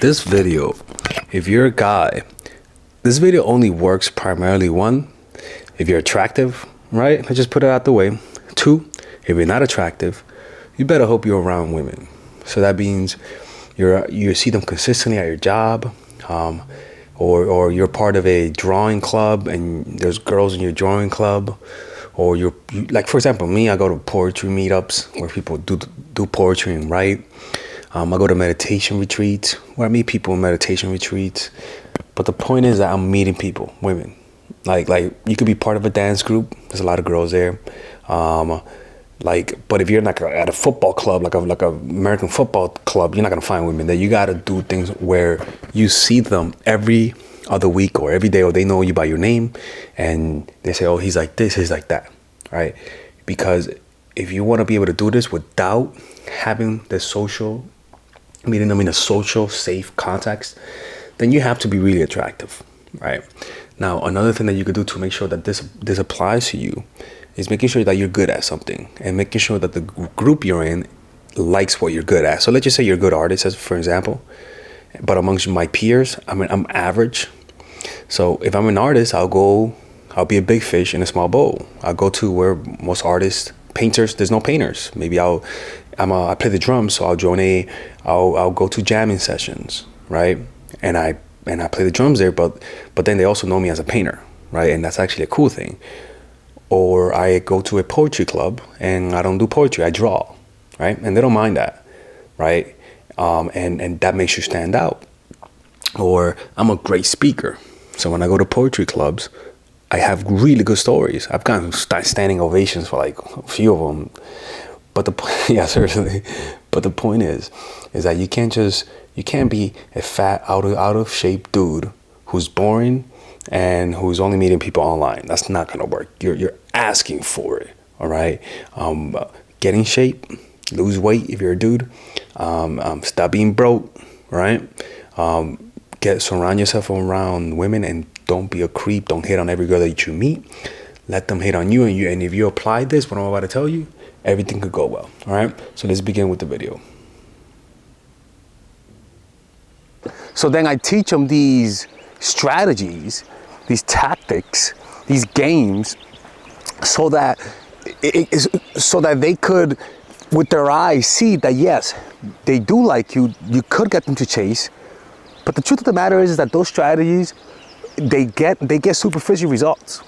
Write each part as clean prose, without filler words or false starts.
This video, if you're a guy, this video only works primarily, one, if you're attractive, right? Let's just put it out the way. Two, if you're not attractive, you better hope you're around women. So that means you see them consistently at your job, or you're part of a drawing club and there's girls in your drawing club, or you like, for example, me, I go to poetry meetups where people do poetry and write. I go to meditation retreats where I meet people in meditation retreats. But the point is that I'm meeting people, women. Like you could be part of a dance group. There's a lot of girls there. But if you're like at a football club, like a American football club, you're not gonna find women there. You gotta do things where you see them every other week or every day, or they know you by your name, and they say, "Oh, he's like this, he's like that," right? Because if you want to be able to do this without having the social, meeting them in a social, safe context, then you have to be really attractive, right? Now, another thing that you could do to make sure that this applies to you is making sure that you're good at something and making sure that the group you're in likes what you're good at. So let's just say you're a good artist, as for example, but amongst my peers, I'm average. So if I'm an artist, I'll be a big fish in a small bowl. I'll go to where most artists, painters, there's no painters. Maybe I play the drums, so I'll go to jamming sessions, right? And I play the drums there, but then they also know me as a painter, right? And that's actually a cool thing. Or I go to a poetry club and I don't do poetry, I draw, right? And they don't mind that, right? And that makes you stand out. Or I'm a great speaker. So when I go to poetry clubs, I have really good stories. I've gotten standing ovations for like a few of them. But yeah, seriously. But the point is that you can't be a fat, out of shape dude who's boring and who's only meeting people online. That's not gonna work. You're asking for it, all right? Get in shape, lose weight if you're a dude. Stop being broke, right? Surround yourself around women and don't be a creep. Don't hit on every girl that you meet. Let them hit on you, and if you apply this, what I'm about to tell you, everything could go well, all right? So let's begin with the video. So then I teach them these strategies, these tactics, these games, so that they could, with their eyes, see that yes, they do like you. You could get them to chase, but the truth of the matter is that those strategies, they get superficial results.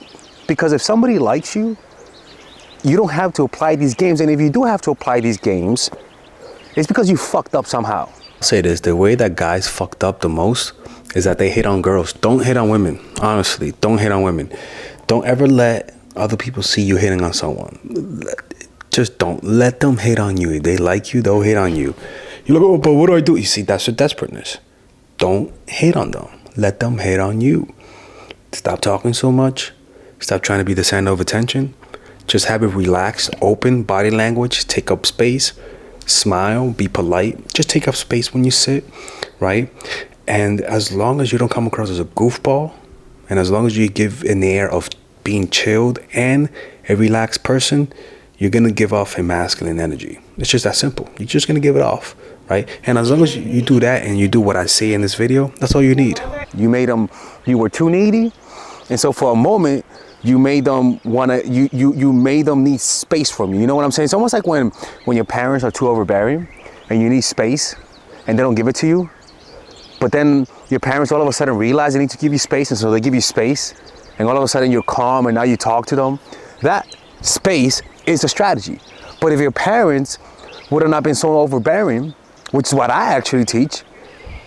Because if somebody likes you, you don't have to apply these games. And if you do have to apply these games, it's because you fucked up somehow. I'll say this, the way that guys fucked up the most is that they hit on girls. Don't hit on women. Honestly, don't hit on women. Don't ever let other people see you hitting on someone. Just don't let them hit on you. If they like you, they'll hit on you. You're like, oh, but what do I do? You see, that's your desperateness. Don't hit on them. Let them hit on you. Stop talking so much. Stop trying to be the center of attention. Just have a relaxed, open body language. Take up space. Smile. Be polite. Just take up space when you sit, right? And as long as you don't come across as a goofball, and as long as you give an air of being chilled and a relaxed person, you're going to give off a masculine energy. It's just that simple. You're just going to give it off, right? And as long as you do that and you do what I say in this video, that's all you need. You were too needy. And so for a moment, you made them you made them need space from you. You know what I'm saying? It's almost like when your parents are too overbearing and you need space and they don't give it to you. But then your parents all of a sudden realize they need to give you space, and so they give you space, and all of a sudden you're calm and now you talk to them. That space is a strategy. But if your parents would have not been so overbearing, which is what I actually teach,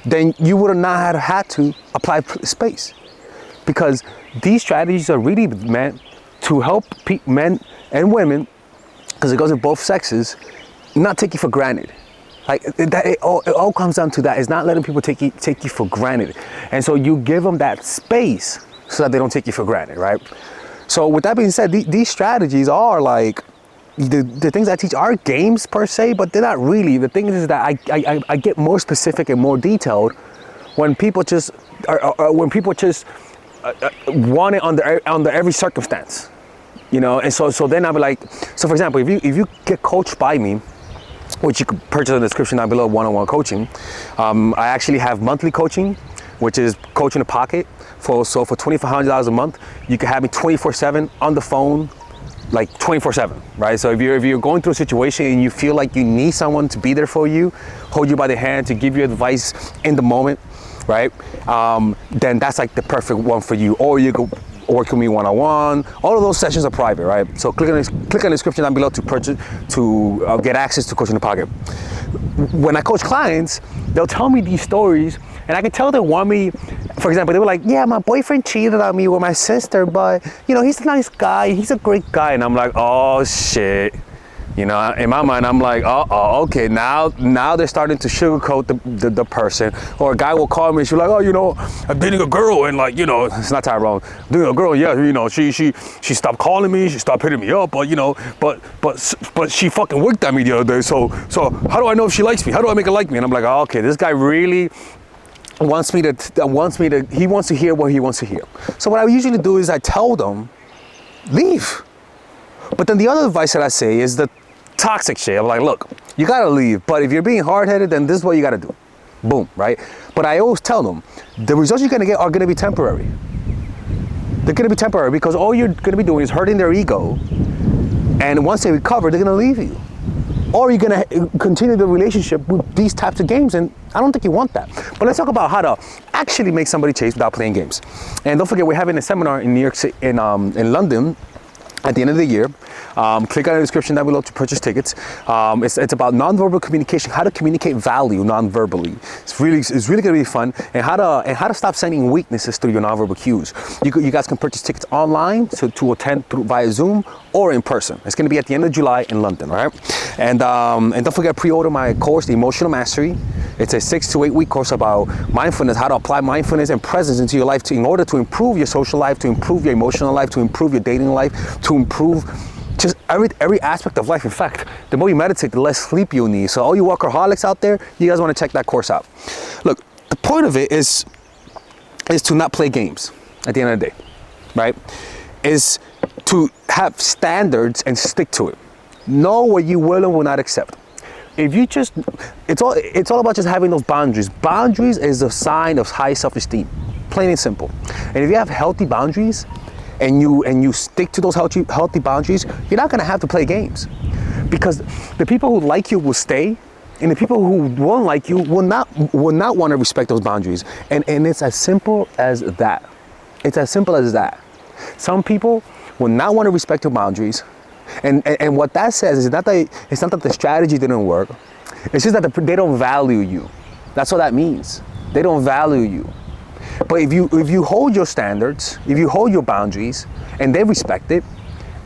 then you would have not had to apply space. Because these strategies are really meant to help men and women, because it goes with both sexes, not take you for granted. Like that, it all comes down to that. It's not letting people take you for granted. And so you give them that space so that they don't take you for granted, right? So with that being said, these strategies are like, the things I teach are games per se, but they're not really. The thing is that I get more specific and more detailed when people just want it under every circumstance, you know. And so then I'll be like, so for example, if you get coached by me, which you can purchase in the description down below, one-on-one coaching. I actually have monthly coaching, which is coach in the pocket. So for $2,500 a month, you can have me 24/7 on the phone, like 24/7, right? So if you're going through a situation and you feel like you need someone to be there for you, hold you by the hand, to give you advice in the moment, right? Then that's like the perfect one for you. Or you go work with me one-on-one. All of those sessions are private, right? So click on the description down below to purchase, to get access to Coach in the Pocket. When I coach clients, they'll tell me these stories, and I can tell they want me. For example, they were like, yeah, my boyfriend cheated on me with my sister, but he's a nice guy, he's a great guy. And I'm like, oh shit. In my mind, I'm like, okay, now they're starting to sugarcoat the person. Or a guy will call me and she's like, I'm dating a girl, and like, it's not Tyrone. I'm dating a girl, yeah, she stopped calling me, she stopped hitting me up, but she fucking worked at me the other day. So how do I know if she likes me? How do I make her like me? And I'm like, oh, okay, this guy really he wants to hear what he wants to hear. So what I usually do is I tell them, leave. But then the other advice that I say is the toxic shit. I'm like, look, you gotta leave, but if you're being hard-headed, then this is what you gotta do. Boom, right? But I always tell them, the results you're gonna get are gonna be temporary. They're gonna be temporary because all you're gonna be doing is hurting their ego, and once they recover, they're gonna leave you. Or you're gonna continue the relationship with these types of games, and I don't think you want that. But let's talk about how to actually make somebody chase without playing games. And don't forget, we're having a seminar in New York City, in London, at the end of the year. Click on the description down below to purchase tickets. It's about nonverbal communication, how to communicate value non-verbally. It's really gonna be fun, and how to stop sending weaknesses through your nonverbal cues. You guys can purchase tickets online to attend via Zoom or in person. It's gonna be at the end of July in London, all right? And don't forget, pre-order my course, The Emotional Mastery. It's a 6 to 8 week course about mindfulness, how to apply mindfulness and presence into your life in order to improve your social life, to improve your emotional life, to improve your dating life, to improve just every aspect of life. In fact, the more you meditate, the less sleep you'll need. So all you workaholics out there, you guys want to check that course out. Look, the point of it is to not play games at the end of the day, right? Is to have standards and stick to it. Know what you will and will not accept. If you just, it's all about just having those boundaries. Boundaries is a sign of high self-esteem, plain and simple. And if you have healthy boundaries, and you stick to those healthy boundaries, you're not gonna have to play games, because the people who like you will stay, and the people who won't like you will not want to respect those boundaries. And it's as simple as that. It's as simple as that. Some people will not want to respect your boundaries, and what that says is not that the strategy didn't work. It's just that they don't value you. That's what that means. They don't value you. But if you hold your standards, if you hold your boundaries, and they respect it,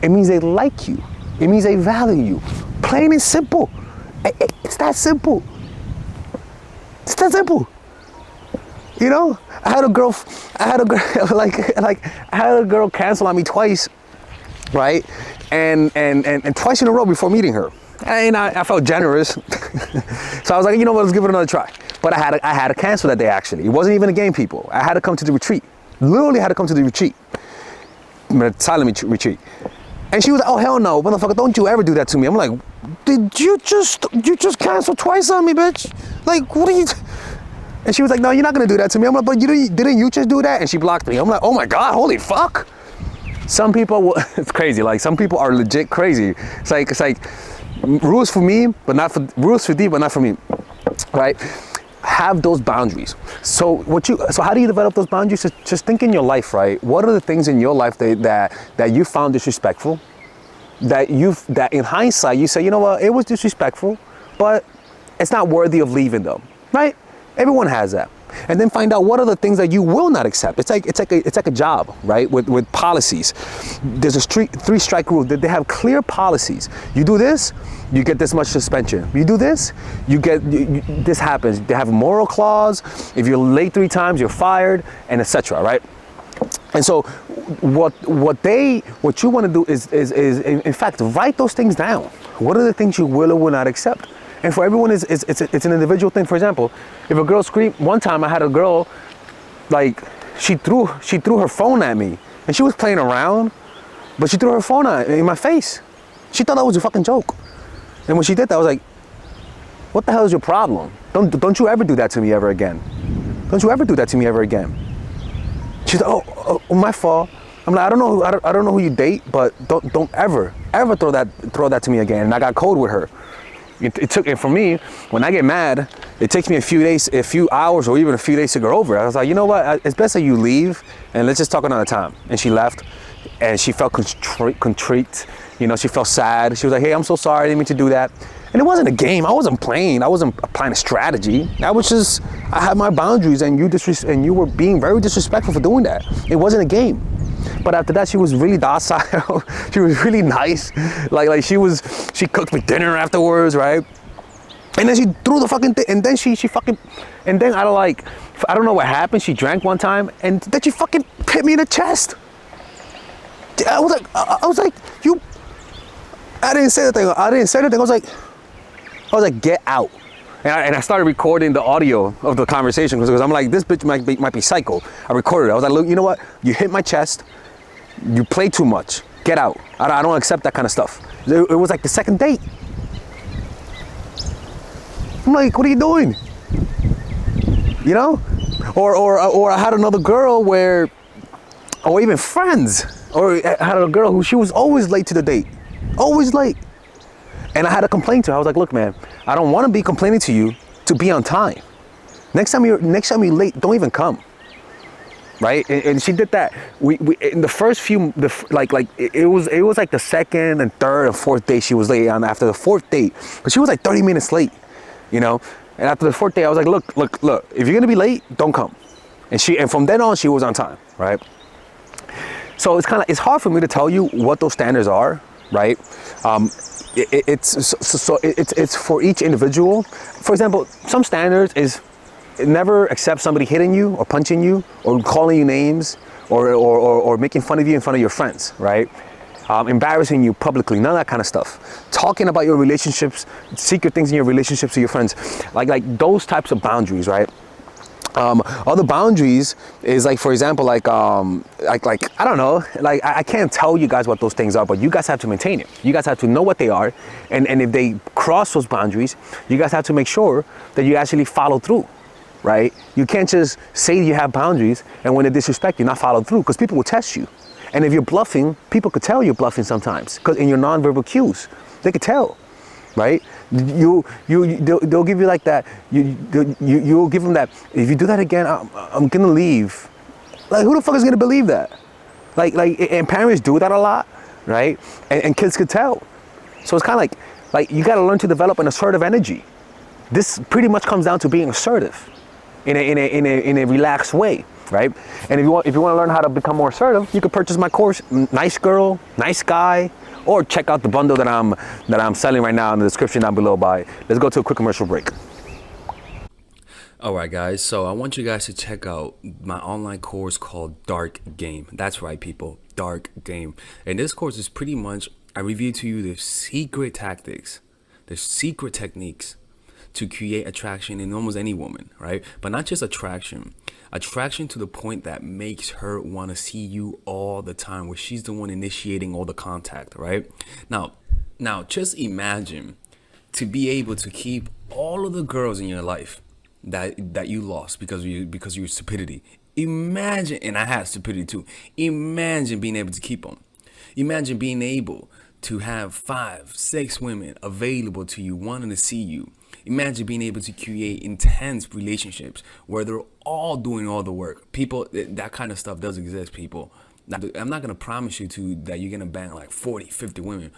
it means they like you. It means they value you. Plain and simple. It's that simple. It's that simple. I had a girl cancel on me twice, right? And twice in a row before meeting her. And I felt generous. So I was like, you know what, let's give it another try. But I had to cancel that day, actually. It wasn't even a game, people. I had to come to the retreat. Literally had to come to the retreat. Silent retreat. And she was like, oh, hell no, motherfucker, don't you ever do that to me. I'm like, did you just cancel twice on me, bitch? Like, what are you... And she was like, no, you're not gonna do that to me. I'm like, but didn't you just do that? And she blocked me. I'm like, oh my God, holy fuck. Some people, it's crazy. Like, some people are legit crazy. It's like rules for me, but not for rules for thee, but not for me, right? Have those boundaries. So how do you develop those boundaries? Just think in your life, right? What are the things in your life that you found disrespectful? That in hindsight you say, you know what, it was disrespectful, but it's not worthy of leaving them, right? Everyone has that. And then find out what are the things that you will not accept. It's like a job, right? With policies. There's a 3-strike rule. That they have clear policies. You do this, you get this much suspension. You do this, this happens. They have a moral clause. If you're late 3 times, you're fired, and etc. Right? And so, what you want to do is in fact write those things down. What are the things you will or will not accept? And for everyone, it's an individual thing. For example, if a girl screamed, one time I had a girl, like, she threw her phone at me, and she was playing around, but she threw her phone in my face. She thought that was a fucking joke. And when she did that, I was like, What the hell is your problem? Don't you ever do that to me ever again. Don't you ever do that to me ever again. She's like, oh, my fault. I'm like, I don't know who you date, but don't ever throw that to me again. And I got cold with her. It took, and for me, when I get mad, it takes me a few hours, or even a few days to go over it. I was like, you know what? It's best that you leave, and let's just talk another time. And she left, and she felt contrite. You know, she felt sad. She was like, hey, I'm so sorry. I didn't mean to do that. And it wasn't a game. I wasn't playing. I wasn't applying a strategy. I had my boundaries, and you were being very disrespectful for doing that. It wasn't a game. But after that, she was really docile. She was really nice. Like she cooked me dinner afterwards, right? And then she threw the fucking thing, and then she fucking, and then I don't know what happened. She drank one time, and then she fucking hit me in the chest. I was like, you. I didn't say anything. I was like, get out. And I started recording the audio of the conversation because I'm like, this bitch might be psycho. I recorded it. I was like, look, you know what? You hit my chest. You play too much. Get out. I don't accept that kind of stuff. It was like the second date. I'm like, what are you doing? You know? Or I had another girl or even friends. Or I had a girl who she was always late to the date. Always late. And I had to complain to her. I was like, look, man, I don't want to be complaining to you to be on time. Next time you're late, don't even come. Right? And she did that. We in the first few, it was like the second and third and fourth day she was late on. After the fourth date, but she was like 30 minutes late, you know. And after the fourth day, I was like, look, if you're gonna be late, don't come. And from then on, she was on time, right? So it's hard for me to tell you what those standards are, right? It's for each individual. For example, some standards is never accept somebody hitting you or punching you or calling you names or making fun of you in front of your friends, right? Embarrassing you publicly, none of that kind of stuff. Talking about your relationships, secret things in your relationships to your friends, like those types of boundaries, right? Other boundaries is like, for example, I don't know, I can't tell you guys what those things are, but you guys have to maintain it. You guys have to know what they are, and if they cross those boundaries, you guys have to make sure that you actually follow through, right? You can't just say you have boundaries, and when they disrespect you, not follow through, because people will test you. And if you're bluffing, people could tell you're bluffing sometimes, because in your nonverbal cues, they could tell. Right? They'll give you like that. You'll give them that. If you do that again, I'm gonna leave. Like, who the fuck is gonna believe that? And parents do that a lot, right? And kids could tell. So it's kind of like you gotta learn to develop an assertive energy. This pretty much comes down to being assertive in a relaxed way, right? And if you want to learn how to become more assertive, you could purchase my course, Nice Girl, Nice Guy. Or check out the bundle that I'm selling right now in the description down below. Let's go to a quick commercial break. All right, guys. So I want you guys to check out my online course called Dark Game. That's right, people. Dark Game. And this course is pretty much, I review to you the secret tactics, the secret techniques to create attraction in almost any woman, right? But not just attraction to the point that makes her want to see you all the time, where she's the one initiating all the contact, right? Now just imagine to be able to keep all of the girls in your life that you lost because of your stupidity. Imagine, and I had stupidity too. Imagine being able to keep them. Imagine being able to have 5, 6 women available to you, wanting to see you. Imagine being able to create intense relationships where they're all doing all the work. People, that kind of stuff does exist, people. Now, I'm not going to promise you that you're going to bang like 40, 50 women.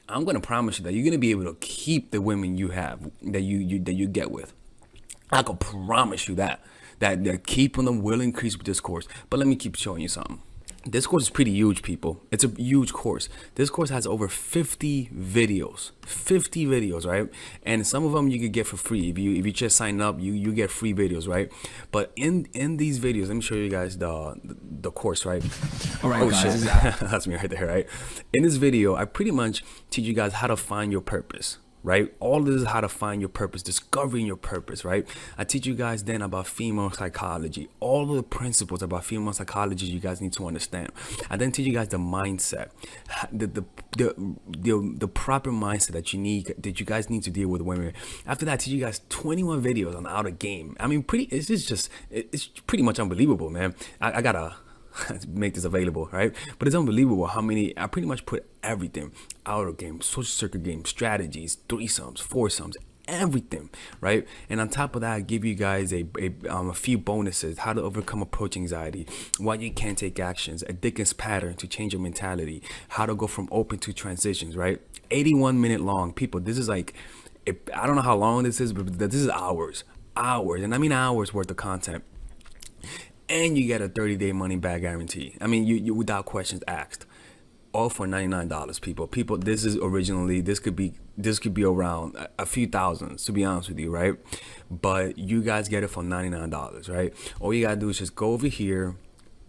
I'm going to promise you that you're going to be able to keep the women you have, that you get with. I can promise you that keeping them will increase with this course. But let me keep showing you something. This course is pretty huge, people. It's a huge course. This course has over 50 videos, right? And some of them you could get for free. If you just sign up, you get free videos, right? But in these videos, let me show you guys the course, right? All right, guys. Shit. That's me right there, right? In this video, I pretty much teach you guys how to find your purpose, right? All this is how to find your purpose, discovering your purpose, right? I teach you guys then about female psychology, all of the principles about female psychology you guys need to understand. I then teach you guys the mindset, the proper mindset that you guys need to deal with women. After that, I teach you guys 21 videos on how to game. I mean, it's pretty much unbelievable, man. I gotta make this available, right? But it's unbelievable how many I pretty much put everything: outer game, social circuit game, strategies, threesomes, foursomes, everything, right? And on top of that, I give you guys a few bonuses: how to overcome approach anxiety, why you can't take actions, a Dickens pattern to change your mentality, how to go from open to transitions, right? 81-minute long, people. This is like, I don't know how long this is, but this is hours, and I mean hours worth of content. And you get a 30-day money back guarantee. I mean, you without questions asked. All for $99, people. This could be around a few thousands, to be honest with you, right? But you guys get it for $99, right? All you gotta do is just go over here,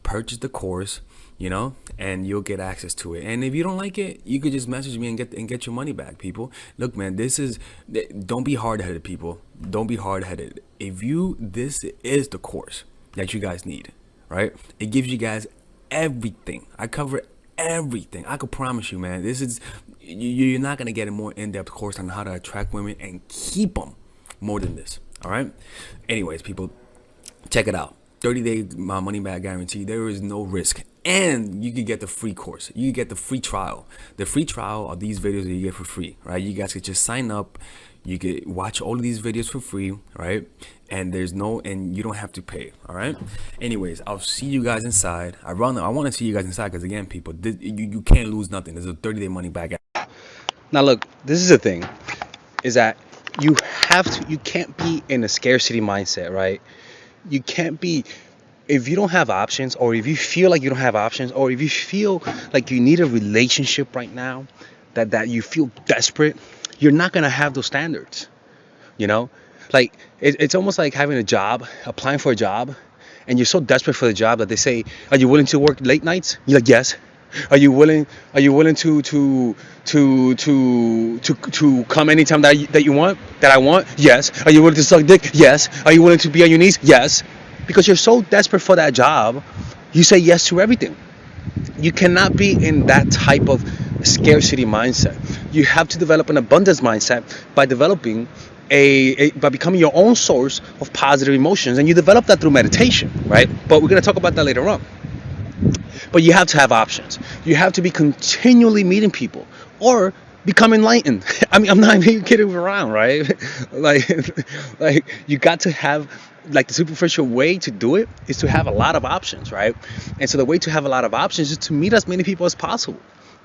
purchase the course, and you'll get access to it. And if you don't like it, you could just message me and get your money back, people. Look, man, don't be hard-headed, people. Don't be hard-headed. This is the course that you guys need, right? It gives you guys everything. I cover everything. I could promise you, man, you're not gonna get a more in-depth course on how to attract women and keep them more than this. All right. Anyways, people, check it out. 30-day money back guarantee. There is no risk, and you can get the free course. You can get the free trial. The free trial are these videos that you get for free, right? You guys could just sign up. You could watch all of these videos for free, right? And you don't have to pay. All right. Anyways, I'll see you guys inside. I want to see you guys inside because, again, people, you can't lose nothing. There's a 30-day money back. Now, look, this is the thing, is that you can't be in a scarcity mindset, right? You can't be, if you don't have options, or if you feel like you don't have options, or if you feel like you need a relationship right now, that you feel desperate, you're not going to have those standards, Like, it's almost like having a job, applying for a job, and you're so desperate for the job that they say, "Are you willing to work late nights?" You're like, "Yes." Are you willing to come anytime that I want? Yes. Are you willing to suck dick? Yes. Are you willing to be on your knees? Yes. Because you're so desperate for that job, you say yes to everything. You cannot be in that type of scarcity mindset. You have to develop an abundance mindset by developing by becoming your own source of positive emotions, and you develop that through meditation, right? But we're going to talk about that later on. But you have to have options. You have to be continually meeting people or become enlightened. I mean, I'm not even kidding around, right? like you got to have, like, the superficial way to do it is to have a lot of options, right? And so the way to have a lot of options is to meet as many people as possible.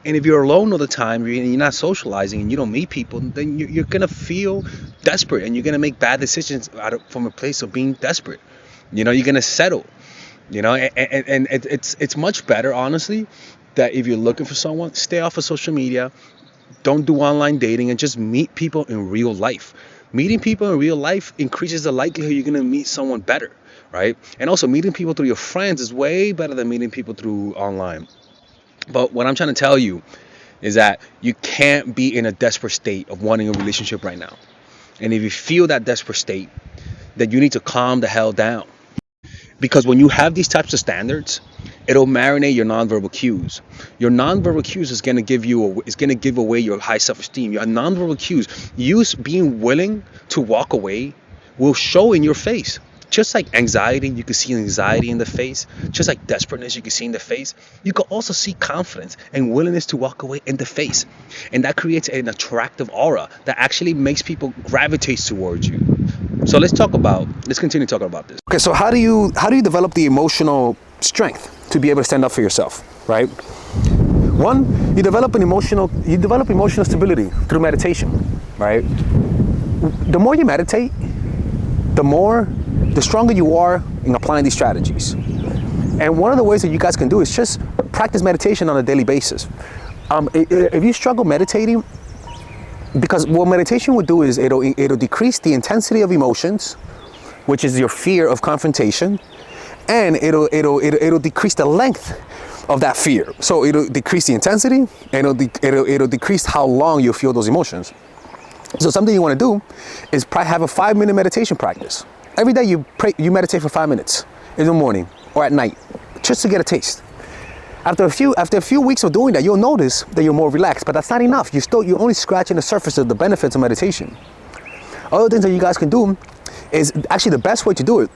And if you're alone all the time, you're not socializing, and you don't meet people, then you're going to feel desperate, and you're going to make bad decisions from a place of being desperate. You're going to settle. And it's much better, honestly, that if you're looking for someone, stay off of social media, don't do online dating, and just meet people in real life. Meeting people in real life increases the likelihood you're going to meet someone better, right? And also, meeting people through your friends is way better than meeting people through online. But what I'm trying to tell you is that you can't be in a desperate state of wanting a relationship right now. And if you feel that desperate state, then you need to calm the hell down. Because when you have these types of standards, it'll marinate your nonverbal cues. Your nonverbal cues is going to give away your high self-esteem. Your nonverbal cues, you being willing to walk away, will show in your face. Just like anxiety, you can see anxiety in the face. Just like desperateness, you can see in the face. You can also see confidence and willingness to walk away in the face. And that creates an attractive aura that actually makes people gravitate towards you. So let's continue talking about this. Okay, so how do you develop the emotional strength to be able to stand up for yourself, right? One, you develop emotional stability through meditation, right? The more you meditate, the stronger you are in applying these strategies. And one of the ways that you guys can do is just practice meditation on a daily basis. If you struggle meditating, because what meditation will do is it'll decrease the intensity of emotions, which is your fear of confrontation, and it'll decrease the length of that fear. So it'll decrease the intensity, and it'll decrease how long you feel those emotions. So something you want to do is probably have a 5-minute meditation practice. Every day you meditate for 5 minutes in the morning or at night, just to get a taste. After a few weeks of doing that, you'll notice that you're more relaxed, but that's not enough. You're only scratching the surface of the benefits of meditation. Other things that you guys can do is actually the best way to do it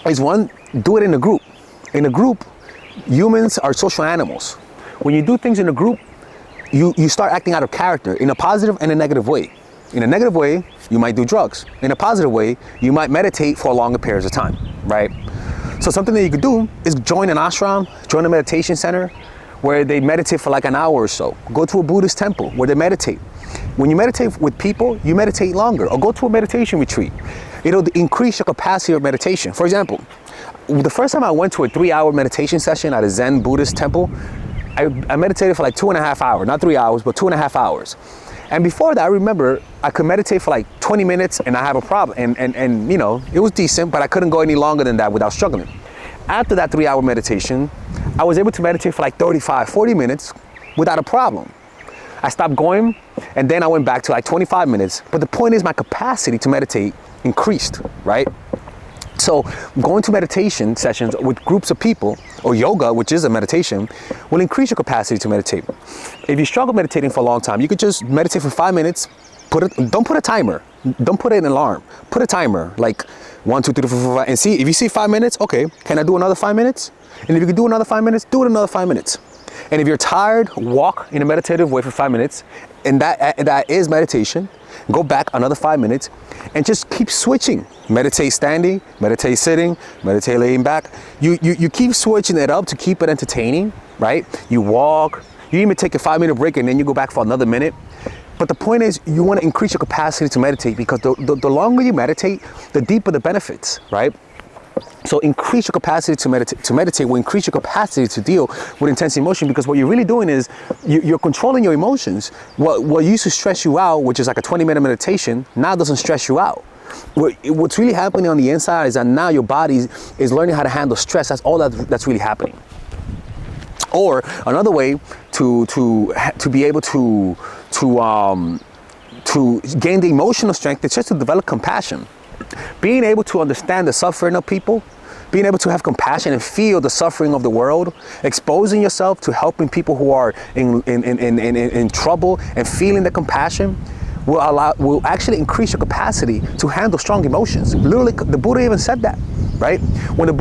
is one, do it in a group. In a group, humans are social animals. When you do things in a group, you start acting out of character in a positive and a negative way. In a negative way, you might do drugs. In a positive way, you might meditate for longer periods of time, right? So something that you could do is join an ashram, join a meditation center where they meditate for like an hour or so. Go to a Buddhist temple where they meditate. When you meditate with people, you meditate longer, or go to a meditation retreat. It'll increase your capacity of meditation. For example, the first time I went to a 3-hour meditation session at a Zen Buddhist temple, I meditated for like 2.5 hours, not 3 hours, but 2.5 hours. And before that, I remember I could meditate for like 20 minutes and I have a problem. And you know, it was decent, but I couldn't go any longer than that without struggling. After that 3-hour meditation, I was able to meditate for like 35, 40 minutes without a problem. I stopped going and then I went back to like 25 minutes. But the point is my capacity to meditate increased, right? So going to meditation sessions with groups of people, or yoga, which is a meditation, will increase your capacity to meditate. If you struggle meditating for a long time, you could just meditate for 5 minutes. Don't put a timer. Don't put an alarm. Put a timer, like 1, 2, 3, 4, 5, and see if you see 5 minutes. Okay, can I do another 5 minutes? And if you can do another 5 minutes, do it another 5 minutes. And if you're tired, walk in a meditative way for 5 minutes, and that is meditation. Go back another 5 minutes and just keep switching. Meditate standing, meditate sitting, meditate laying back. You keep switching it up to keep it entertaining, right? You walk, you even take a 5-minute break and then you go back for another minute. But the point is, you want to increase your capacity to meditate, because the longer you meditate, the deeper the benefits, right? So increase your capacity to meditate will increase your capacity to deal with intense emotion, because what you're really doing is you're controlling your emotions. What used to stress you out, which is like a 20-minute meditation, now doesn't stress you out. What's really happening on the inside is that now your body is learning how to handle stress. That's all that's really happening. Or another way to be able to gain the emotional strength is just to develop compassion. Being able to understand the suffering of people, being able to have compassion and feel the suffering of the world, exposing yourself to helping people who are in trouble, and feeling the compassion will actually increase your capacity to handle strong emotions. Literally, the Buddha even said that, right? When the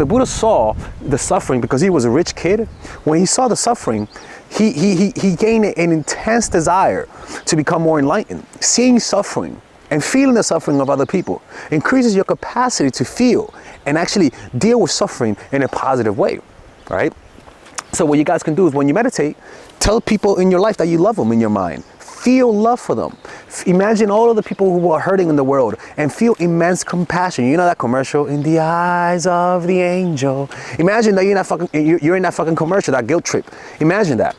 Buddha saw the suffering, because he was a rich kid, when he saw the suffering, he gained an intense desire to become more enlightened. Seeing suffering and feeling the suffering of other people increases your capacity to feel and actually deal with suffering in a positive way, right? So what you guys can do is, when you meditate, tell people in your life that you love them in your mind. Feel love for them. Imagine all of the people who are hurting in the world and feel immense compassion. You know that commercial, "In the eyes of the angel." Imagine that you're in that fucking commercial, that guilt trip. Imagine that.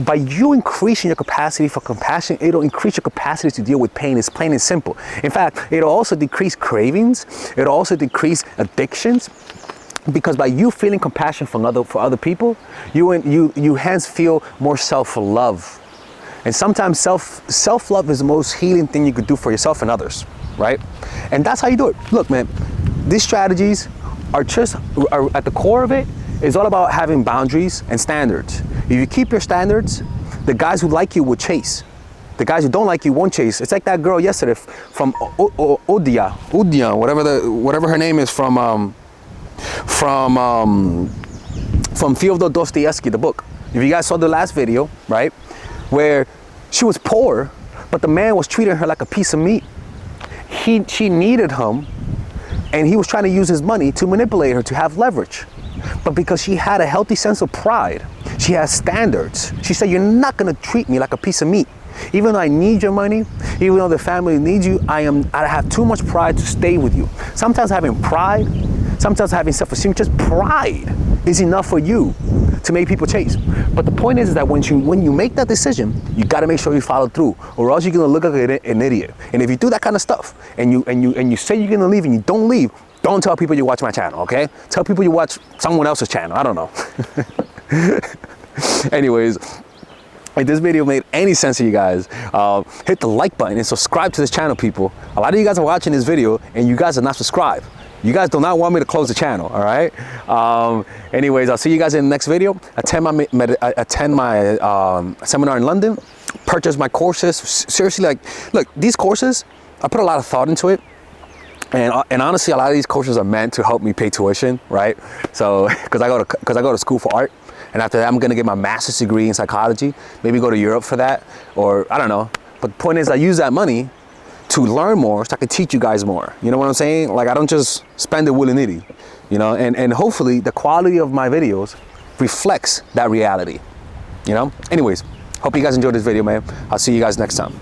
By you increasing your capacity for compassion, it'll increase your capacity to deal with pain. It's plain and simple. In fact, it'll also decrease cravings. It'll also decrease addictions. Because by you feeling compassion for other people, you hence feel more self-love. And sometimes self-love is the most healing thing you could do for yourself and others, right? And that's how you do it. Look, man, these strategies are at the core of it, is all about having boundaries and standards. If you keep your standards, the guys who like you will chase. The guys who don't like you won't chase. It's like that girl yesterday from Udia, whatever her name is, from Fyodor Dostoevsky, the book. If you guys saw the last video, right, where she was poor, but the man was treating her like a piece of meat. She needed him, and he was trying to use his money to manipulate her, to have leverage. But because she had a healthy sense of pride, she has standards. She said, "You're not gonna treat me like a piece of meat. Even though I need your money, even though the family needs you, I have too much pride to stay with you." Sometimes having pride, sometimes having self-esteem, just pride is enough for you to make people chase. But the point is that when you make that decision, you got to make sure you follow through, or else you're gonna look like an idiot. And if you do that kind of stuff, and you say you're gonna leave and you don't leave, don't tell people you watch my channel, okay? Tell people you watch someone else's channel. I don't know. Anyways, if this video made any sense to you guys, hit the like button and subscribe to this channel, people. A lot of you guys are watching this video and you guys are not subscribed. You guys do not want me to close the channel, all right? Anyways, I'll see you guys in the next video. Attend my seminar in London. Purchase my courses. Seriously, like, look, these courses, I put a lot of thought into it. And honestly, a lot of these courses are meant to help me pay tuition, right? So, because I go to school for art. And after that, I'm gonna get my master's degree in psychology. Maybe go to Europe for that, or I don't know. But the point is, I use that money to learn more so I can teach you guys more. You know what I'm saying? Like, I don't just spend it willy-nilly, you know? And hopefully the quality of my videos reflects that reality, you know? Anyways, hope you guys enjoyed this video, man. I'll see you guys next time.